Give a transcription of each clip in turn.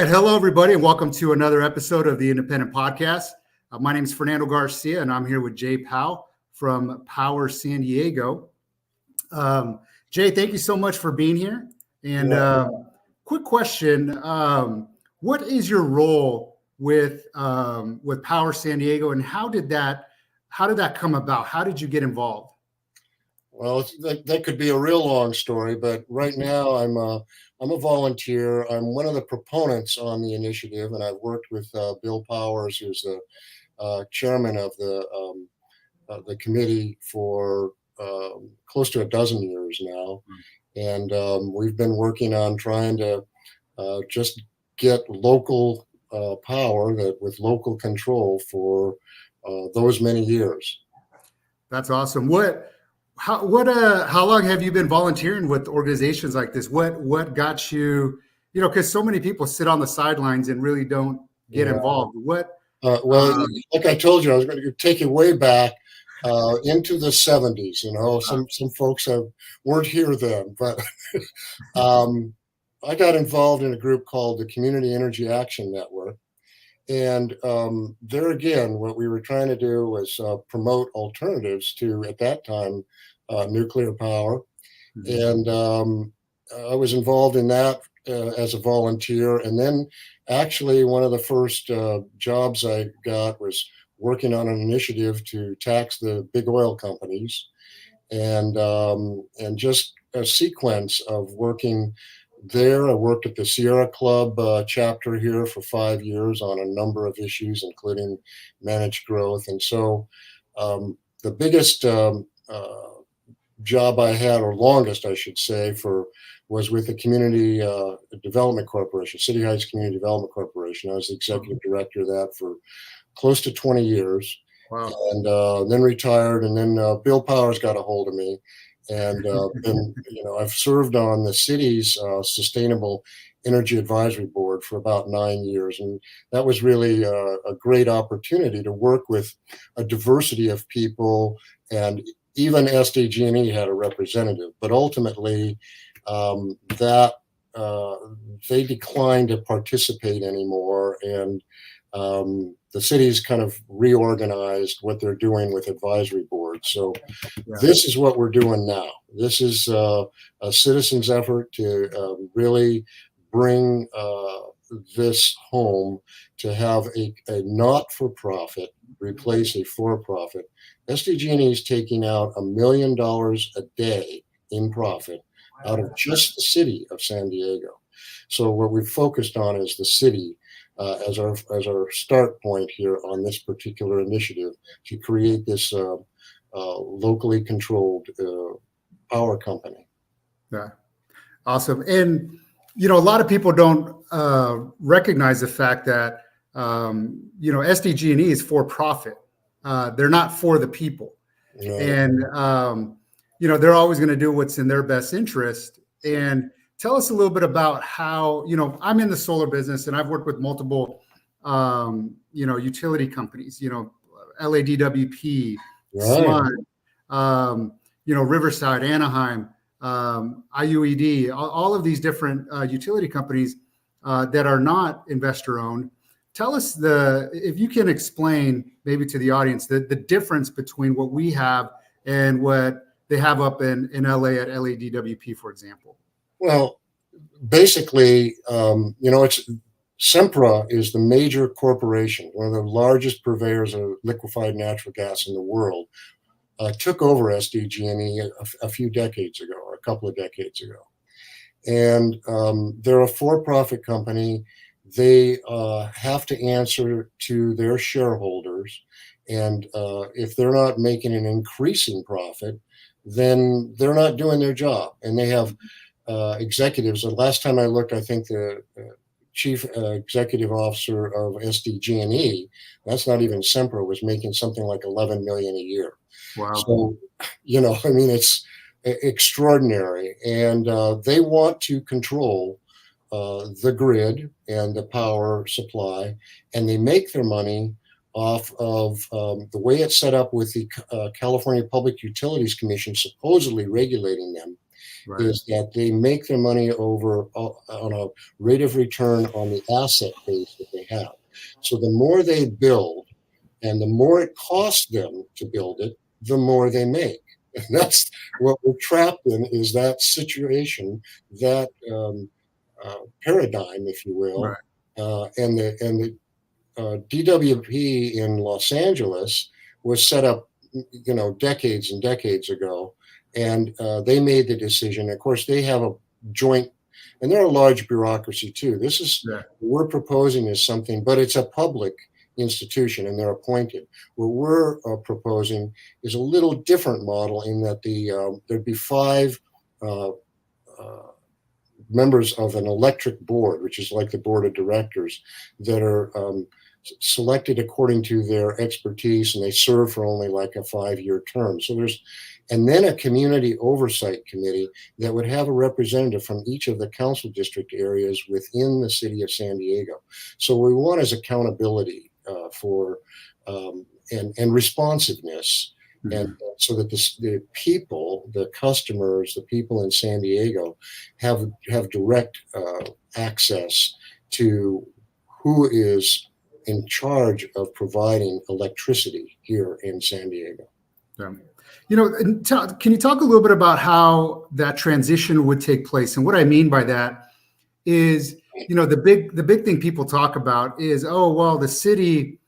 right. Hello, everybody, and welcome to another episode of the Independent Podcast. My name is Fernando Garcia, and I'm here with Jay Powell from Power San Diego. Jay, thank you so much for being here. And quick question: what is your role with Power San Diego, and how did that come about? How did you get involved? Well, that could be a real long story, but right now I'm a volunteer. I'm one of the proponents on the initiative, and I've worked with Bill Powers, who's the chairman of the committee for close to a dozen years now, and we've been working on trying to just get local power with local control for those many years. That's awesome. How long have you been volunteering with organizations like this? What got you, because so many people sit on the sidelines and really don't get involved. Like I told you, I was going to take you way back into the 70s. Some folks weren't here then, but I got involved in a group called the Community Energy Action Network. And there again, what we were trying to do was promote alternatives to, at that time, nuclear power. And I was involved in that as a volunteer. And then actually one of the first jobs I got was working on an initiative to tax the big oil companies, and just a sequence of working there. I worked at the Sierra Club chapter here for 5 years on a number of issues, including managed growth. And so the biggest job I had, or longest, I should say, was with the Community Development Corporation, City Heights Community Development Corporation. I was the executive director of that for close to 20 years. Wow. And then retired, and then Bill Powers got a hold of me. And I've served on the city's Sustainable Energy Advisory Board for about 9 years. And that was really a great opportunity to work with a diversity of people, and even SDG&E had a representative, but ultimately they declined to participate anymore. And the city's kind of reorganized what they're doing with advisory boards. So this is what we're doing now. This is a citizens' effort to really bring this home, to have a not-for-profit replace a for-profit. SDG&E is taking out $1 million a day in profit out of just the city of San Diego. So what we've focused on is the city as our start point here on this particular initiative to create this locally controlled power company. Yeah, awesome. And a lot of people don't recognize the fact that SDG&E is for profit. They're not for the people. No. And they're always going to do what's in their best interest. And tell us a little bit about how, I'm in the solar business, and I've worked with multiple, utility companies, LADWP, SMUD, Riverside, Anaheim, IUED, all of these different utility companies that are not investor owned. Tell us if you can explain maybe to the audience the difference between what we have and what they have up in LA at LADWP, for example. Well, basically, it's Sempra is the major corporation, one of the largest purveyors of liquefied natural gas in the world, took over SDG&E a few decades ago, or a couple of decades ago. And they're a for-profit company. They have to answer to their shareholders. And if they're not making an increasing profit, then they're not doing their job. And they have executives. The last time I looked, I think the chief executive officer of SDG&E, that's not even Sempra, was making something like $11 million a year. Wow. So, it's extraordinary. And they want to control the grid and the power supply, and they make their money off of the way it's set up with the California Public Utilities Commission supposedly regulating them. Right. is that they make their money over on a rate of return on the asset base that they have. So the more they build and the more it costs them to build it, the more they make. And that's what we're trapped in, is that situation, that paradigm, if you will. Right. And the DWP in Los Angeles was set up, decades and decades ago, and they made the decision. Of course, they have a joint, and they're a large bureaucracy too. This is Yeah. We're proposing is something, but it's a public institution, and they're appointed. What we're proposing is a little different model in that there'd be five. Uh, uh, Members of an electric board, which is like the board of directors, that are selected according to their expertise, and they serve for only like a 5-year term. And then a community oversight committee that would have a representative from each of the council district areas within the city of San Diego. So what we want is accountability for and responsiveness. And so that the people, the customers, the people in San Diego have direct access to who is in charge of providing electricity here in San Diego. Yeah. Can you talk a little bit about how that transition would take place? And what I mean by that is, the big thing people talk about is, oh, well, the city,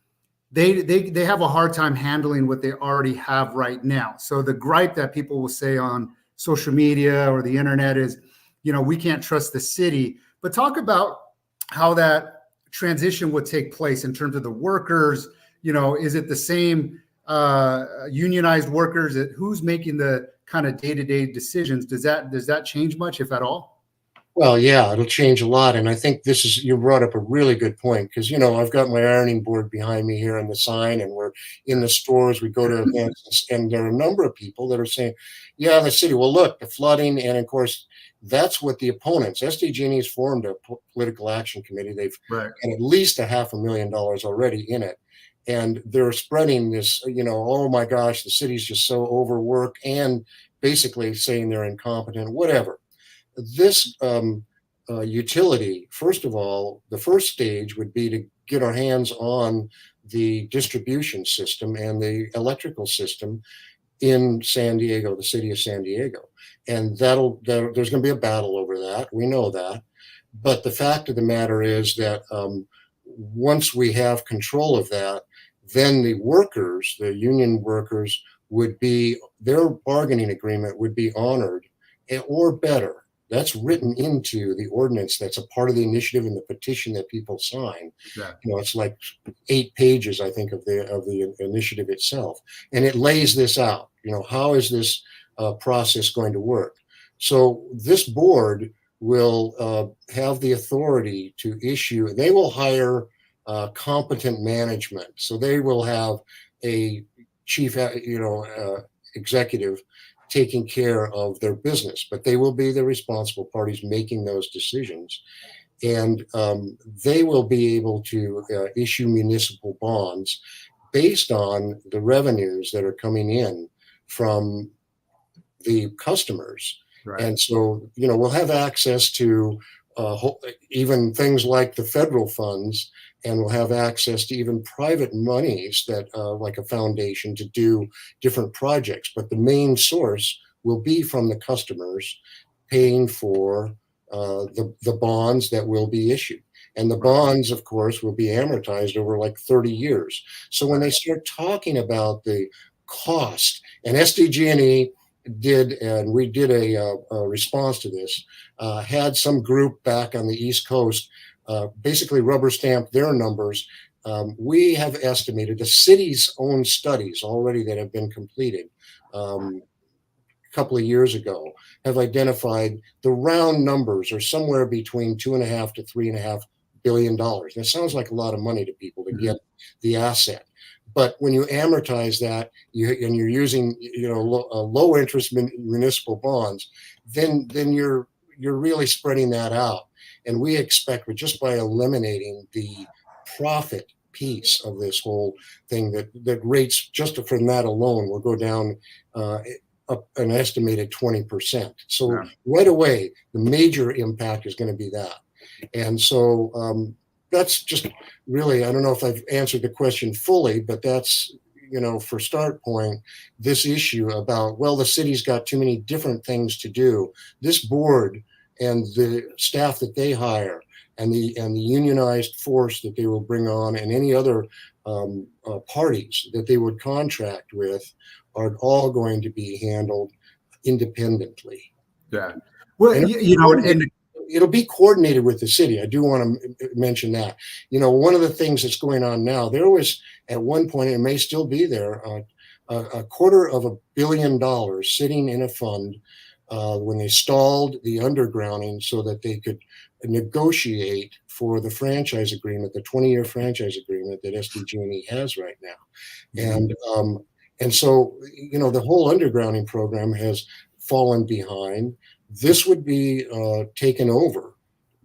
they have a hard time handling what they already have right now. So the gripe that people will say on social media or the internet is, we can't trust the city. But talk about how that transition would take place in terms of the workers. Is it the same unionized workers? Who's making the kind of day-to-day decisions? Does that change much, if at all? Well, yeah, it'll change a lot. And I think you brought up a really good point, because, I've got my ironing board behind me here and the sign, and we're in the stores, we go to events, and there are a number of people that are saying, yeah, the city, well, look, the flooding. And of course, that's what the opponents, SDG&E has formed a political action committee. They've Right. got at least $500,000 already in it. And they're spreading this, oh my gosh, the city's just so overworked, and basically saying they're incompetent, whatever. This utility, first of all, the first stage would be to get our hands on the distribution system and the electrical system in San Diego, the city of San Diego. And there's going to be a battle over that. We know that. But the fact of the matter is that once we have control of that, then the workers, the union workers, their bargaining agreement would be honored, or better. That's written into the ordinance. That's a part of the initiative and the petition that people sign. Yeah. It's like 8 pages, I think, of the initiative itself, and it lays this out. How is this process going to work? So this board will have the authority to issue. They will hire competent management. So they will have a chief, executive taking care of their business, but they will be the responsible parties making those decisions. And they will be able to issue municipal bonds based on the revenues that are coming in from the customers. Right. And so, we'll have access to even things like the federal funds, and we'll have access to even private monies that, like a foundation, to do different projects. But the main source will be from the customers paying for the bonds that will be issued. And the bonds, of course, will be amortized over like 30 years. So when they start talking about the cost, and SDG&E and we did a response to this, had some group back on the East Coast basically rubber stamp their numbers. We have estimated, the city's own studies already that have been completed a couple of years ago have identified the round numbers are somewhere between $2.5 to $3.5 billion. That sounds like a lot of money to people to get the asset. But when you amortize that, and you're using low interest municipal bonds, then you're really spreading that out. And we expect, just by eliminating the profit piece of this whole thing, that rates just from that alone will go down an estimated 20%. So Yeah. right away, the major impact is going to be that. And so that's just really, I don't know if I've answered the question fully, but that's, for start point, this issue about, well, the city's got too many different things to do. This board and the staff that they hire and the unionized force that they will bring on and any other parties that they would contract with are all going to be handled independently. Yeah. Well, and it'll be coordinated with the city. I do want to mention that. One of the things that's going on now, there was at one point, it may still be there, $250 million sitting in a fund when they stalled the undergrounding so that they could negotiate for the franchise agreement, the 20-year franchise agreement that SDG&E has right now. Mm-hmm. And so, the whole undergrounding program has fallen behind. This would be taken over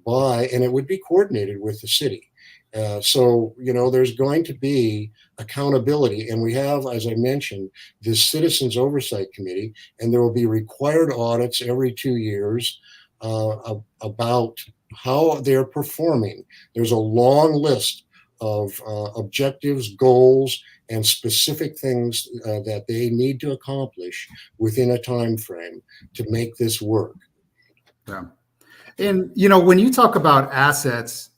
by, and it would be coordinated with the city. So, there's going to be accountability. And we have, as I mentioned, this Citizens Oversight Committee, and there will be required audits every 2 years about how they're performing. There's a long list of objectives, goals, and specific things that they need to accomplish within a time frame to make this work. Yeah. And, when you talk about assets,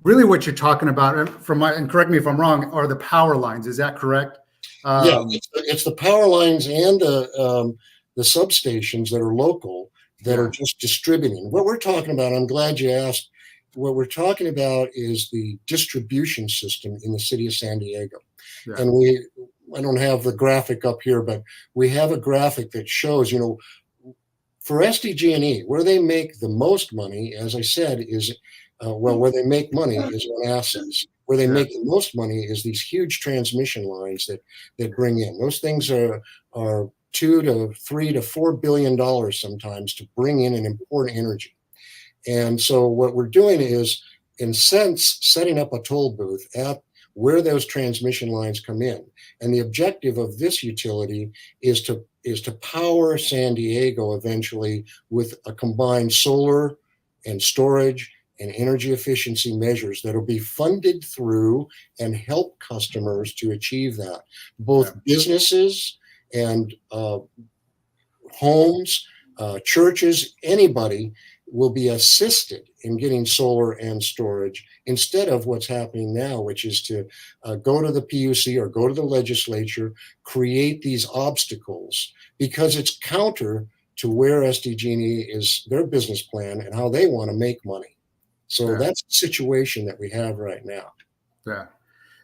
really what you're talking about, and correct me if I'm wrong, are the power lines. Is that correct? Yeah, it's the power lines and the substations that are local that are just distributing. What we're talking about, I'm glad you asked, what we're talking about is the distribution system in the city of San Diego. Yeah. And I don't have the graphic up here, but we have a graphic that shows, for SDG&E, where they make the most money, as I said, is, where they make money is on assets. Where they make the most money is these huge transmission lines that bring in. Those things are $2 to $3 to $4 billion sometimes to bring in an important energy. And so what we're doing is, in a sense, setting up a toll booth at where those transmission lines come in. And the objective of this utility is to power San Diego eventually with a combined solar and storage and energy efficiency measures that will be funded through and help customers to achieve that. Both businesses and homes, churches, anybody will be assisted in getting solar and storage instead of what's happening now, which is to go to the PUC or go to the legislature, create these obstacles because it's counter to where SDG&E is their business plan and how they want to make money. So that's the situation that we have right now. Yeah.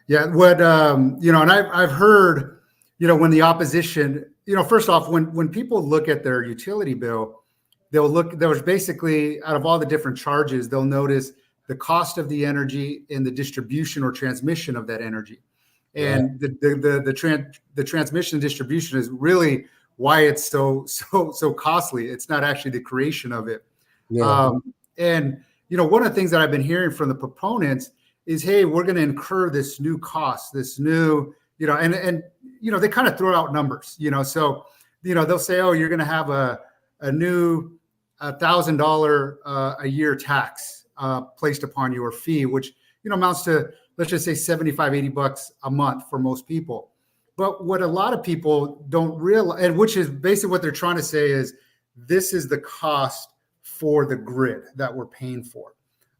Yeah. What, and I've heard, when the opposition, first off, when people look at their utility bill, there's basically, out of all the different charges, they'll notice the cost of the energy and the distribution or transmission of that energy. And the transmission and distribution is really why it's so costly. It's not actually the creation of it. Yeah. And, one of the things that I've been hearing from the proponents is, hey, we're going to incur this new cost, this new, and they kind of throw out numbers, so, they'll say, oh, you're going to have a new $1,000 a year tax placed upon you, or fee, which amounts to, let's just say, $75-$80 a month for most people. But what a lot of people don't realize, and which is basically what they're trying to say, is this is the cost for the grid that we're paying for.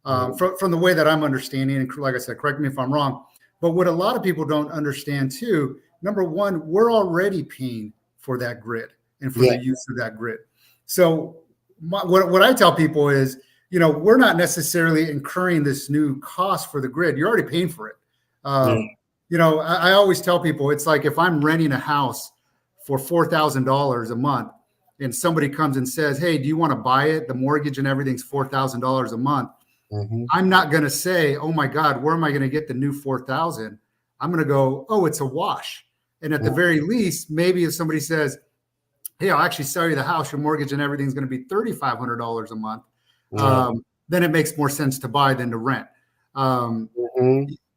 From the way that I'm understanding, and like I said, correct me if I'm wrong, but what a lot of people don't understand too, number one, we're already paying for that grid and for the use of that grid. So what I tell people is, we're not necessarily incurring this new cost for the grid. You're already paying for it. I always tell people, it's like if I'm renting a house for $4,000 a month and somebody comes and says, hey, do you want to buy it? The mortgage and everything's $4,000 a month. Mm-hmm. I'm not going to say, oh my God, where am I going to get the new $4,000? I'm going to go, oh, it's a wash. And at the very least, maybe if somebody says, hey, I'll actually sell you the house, your mortgage and everything's going to be $3,500 a month. Then it makes more sense to buy than to rent. And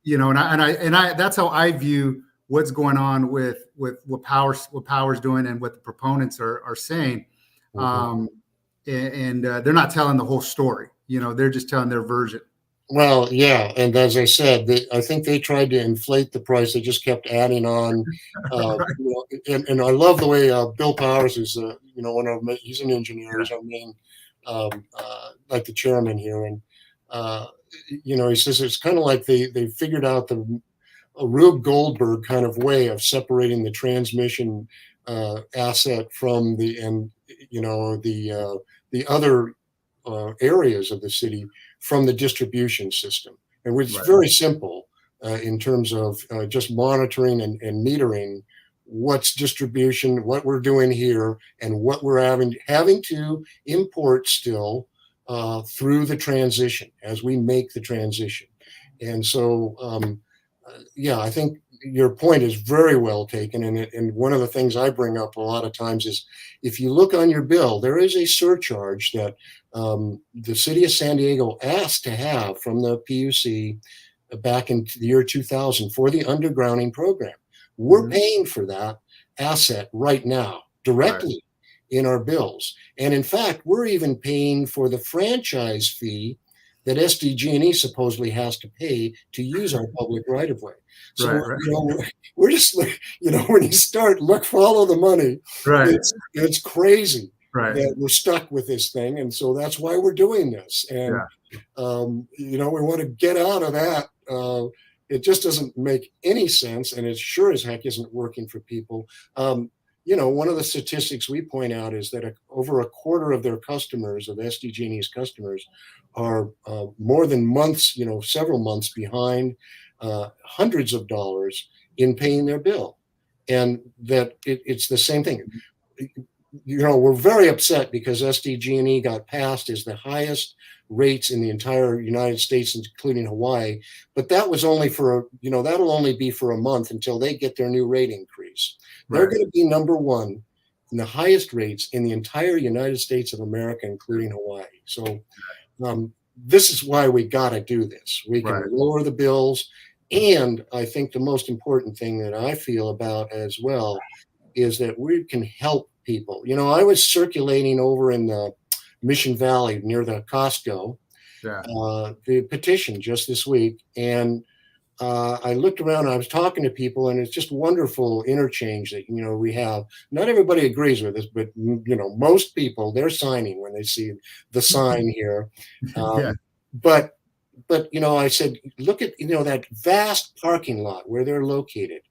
I that's how I view what's going on with what Power's doing and what the proponents are saying. Mhm. They're not telling the whole story. They're just telling their version. Well, yeah, and as I said, I think they tried to inflate the price. They just kept adding on, Right. and I love the way Bill Powers is, he's an engineer. Yeah. He's our main, like the chairman here, and uh, he says it's kind of like they figured out a Rube Goldberg kind of way of separating the transmission asset from the other areas of the city from the distribution system. And it's Right. very simple in terms of just monitoring and metering what's distribution, what we're doing here, and what we're having to import still through the transition as we make the transition. And so, yeah, I think your point is very well taken. And one of the things I bring up a lot of times is if you look on your bill, there is a surcharge that the city of San Diego asked to have from the PUC back in the year 2000 for the undergrounding program. We're paying for that asset right now directly in our bills. And in fact, we're even paying for the franchise fee that SDG&E supposedly has to pay to use our public right of way. So, Right. we're just, when you start, follow the money, Right. it's crazy Right. that we're stuck with this thing. And so that's why we're doing this. And, we want to get out of that. It just doesn't make any sense. And it sure as heck isn't working for people. One of the statistics we point out is that over a quarter of their customers, of SDG&E's customers, are more than months, several months behind, hundreds of dollars in paying their bill. And that it's the same thing. We're very upset because SDG&E got passed as the highest rates in the entire United States, including Hawaii. But that was only that'll only be for a month until they get their new rate increase. They're going to be number one in the highest rates in the entire United States of America, including Hawaii. So this is why we got to do this. We can lower the bills. And I think the most important thing that I feel about as well is that we can help people. I was circulating over in the Mission Valley near the Costco, the petition just this week. And I looked around, I was talking to people, and it's just wonderful interchange that, we have. Not everybody agrees with us, but, most people, they're signing when they see the sign here. But, I said, look at, that vast parking lot where they're located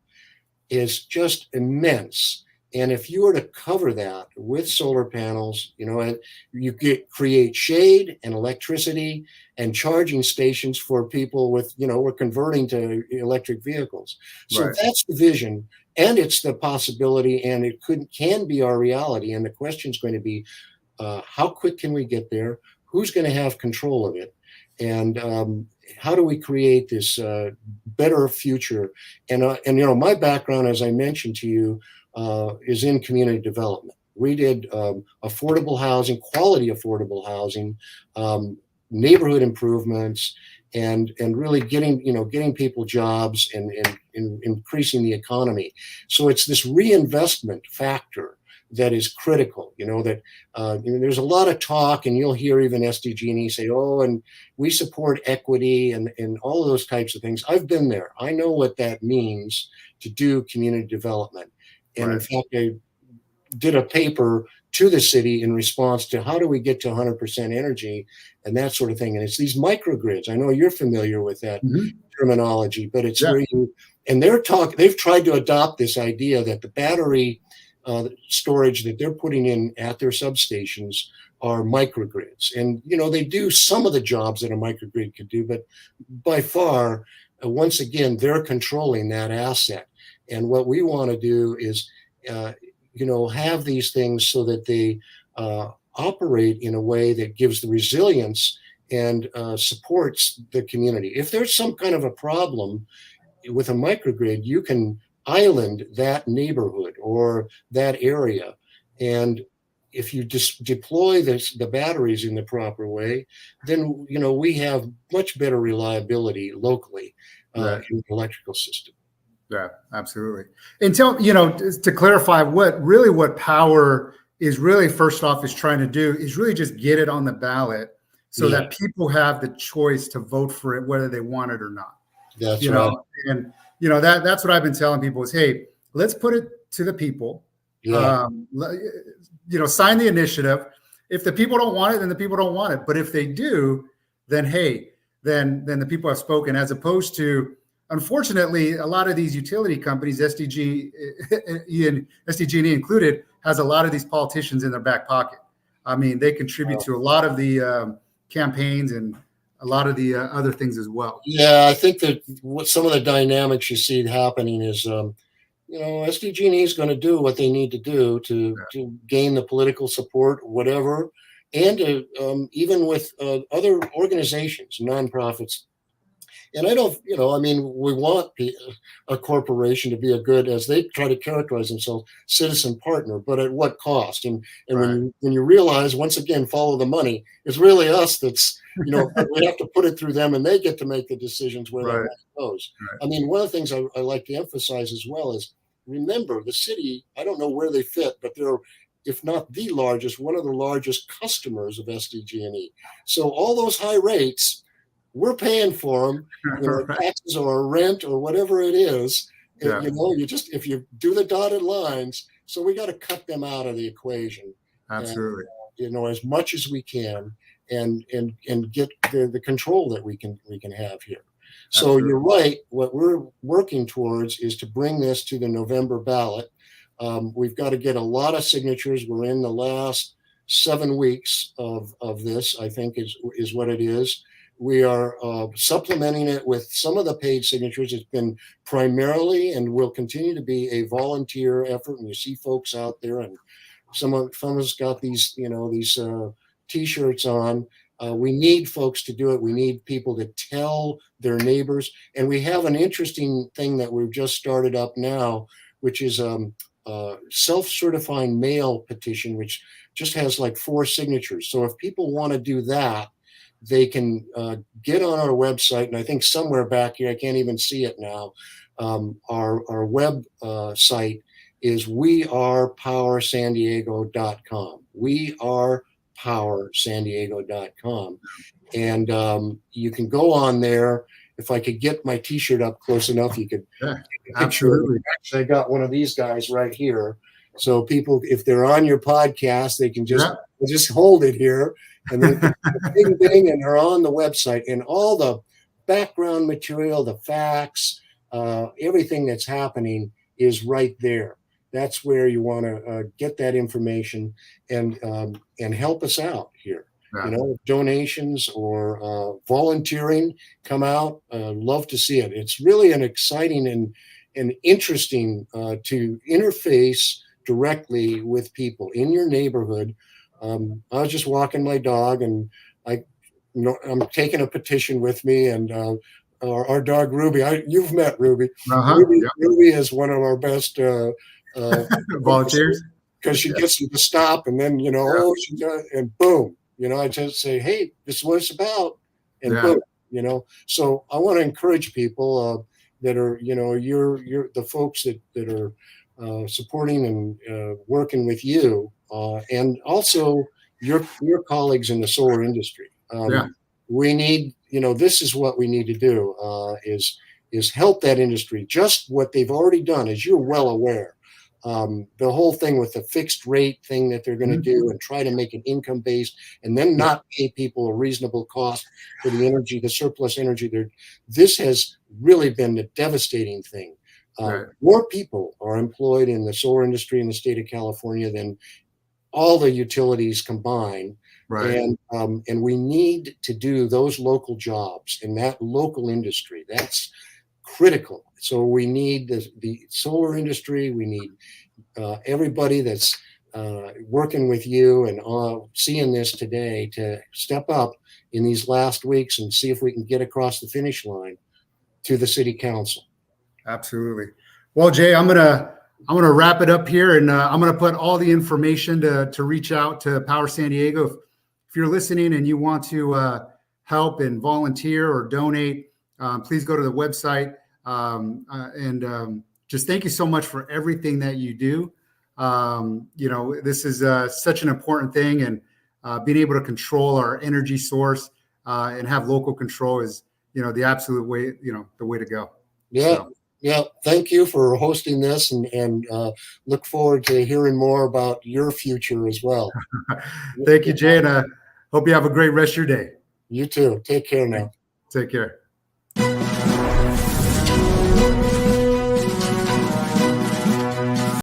is just immense. And if you were to cover that with solar panels, you create shade and electricity and charging stations for people with, we're converting to electric vehicles. So that's the vision, and it's the possibility, and it can be our reality. And the question is going to be, how quick can we get there? Who's going to have control of it? And how do we create this better future? And my background, as I mentioned to you, is in community development. We did affordable housing, quality affordable housing, neighborhood improvements, and really getting people jobs and increasing the economy. So it's this reinvestment factor that is critical. There's a lot of talk, and you'll hear even SDG&E say, "Oh, and we support equity and all of those types of things." I've been there. I know what that means to do community development. And in fact, I did a paper to the city in response to how do we get to 100% energy and that sort of thing. And it's these microgrids. I know you're familiar with that terminology, but it's where they've tried to adopt this idea that the battery storage that they're putting in at their substations are microgrids. And, they do some of the jobs that a microgrid could do, but by far, once again, they're controlling that asset. And what we want to do is, have these things so that they operate in a way that gives the resilience and supports the community. If there's some kind of a problem with a microgrid, you can island that neighborhood or that area. And if you just deploy the batteries in the proper way, then, we have much better reliability locally in the electrical system. Yeah, absolutely. And to clarify what power is really, first off, is trying to do is really just get it on the ballot so Yeah, that people have the choice to vote for it, whether they want it or not. that's You right. know, and that's what I've been telling people is, hey, let's put it to the people. Yeah. Sign the initiative. If the people don't want it, then the people don't want it. But if they do, then hey, then the people have spoken, as opposed to, unfortunately, a lot of these utility companies, SDG&E included, has a lot of these politicians in their back pocket. I mean, they contribute to a lot of the campaigns and a lot of the other things as well. Yeah, I think that what some of the dynamics you see happening is, SDG&E is going to do what they need to do to gain the political support, whatever, and even with other organizations, nonprofits. And I don't, I mean, we want a corporation to be a good, as they try to characterize themselves, citizen partner, but at what cost? And Right. when you realize, once again, follow the money, it's really us that's, we have to put it through them, and they get to make the decisions where that Right. money goes. Right. I mean, one of the things I like to emphasize as well is, remember, the city, I don't know where they fit, but they're, if not the largest, one of the largest customers of SDG&E. So all those high rates, we're paying for them, Right. taxes or rent or whatever it is. Yeah. If you do the dotted lines, so we got to cut them out of the equation. Absolutely. And, as much as we can, and get the control that we can have here. So Absolutely. you're right. What we're working towards is to bring this to the November ballot. We've got to get a lot of signatures. We're in the last 7 weeks of this, I think is what it is. We are supplementing it with some of the paid signatures. It's been primarily and will continue to be a volunteer effort. And you see folks out there, and some of us got these, these T-shirts on. We need folks to do it. We need people to tell their neighbors. And we have an interesting thing that we've just started up now, which is self-certifying mail petition, which just has like 4 signatures. So if people want to do that, they can get on our website, and I think somewhere back here, I can't even see it now. Our web site is wearepowersandiego.com. Wearepowersandiego.com, and you can go on there. If I could get my T-shirt up close enough, you could. Yeah, absolutely. Actually, I got one of these guys right here. So people, if they're on your podcast, they can just hold it here. And then bing, bing, and they're on the website, and all the background material, the facts, everything that's happening is right there. That's where you want to get that information and help us out here. Yeah. Donations or volunteering, come out. Love to see it. It's really an exciting and interesting to interface directly with people in your neighborhood. I was just walking my dog, and I'm taking a petition with me, and our dog Ruby. You've met Ruby. Ruby is one of our best volunteers, because she gets them to stop, and then and boom, I just say, hey, this is what it's about, and boom, So I want to encourage people that are you're the folks that are supporting and working with you. And also your colleagues in the solar industry. We need, this is what we need to do is help that industry. Just what they've already done, as you're well aware. The whole thing with the fixed rate thing that they're going to do and try to make it income based, and then not pay people a reasonable cost for the energy, the surplus energy. This has really been a devastating thing. More people are employed in the solar industry in the state of California than all the utilities combined. And we need to do those local jobs in that local industry. That's critical. So we need the solar industry. We need everybody that's working with you and seeing this today to step up in these last weeks and see if we can get across the finish line to the city council. Absolutely. Well, Jay, I'm gonna wrap it up here, and I'm gonna put all the information to reach out to Power San Diego. If you're listening and you want to help and volunteer or donate, please go to the website. Just thank you so much for everything that you do. This is such an important thing, and being able to control our energy source and have local control is, the absolute way, the way to go. Yeah. So. Yeah. Thank you for hosting this, and look forward to hearing more about your future as well. Thank you, Jay. And hope you have a great rest of your day. You too. Take care now. Take care.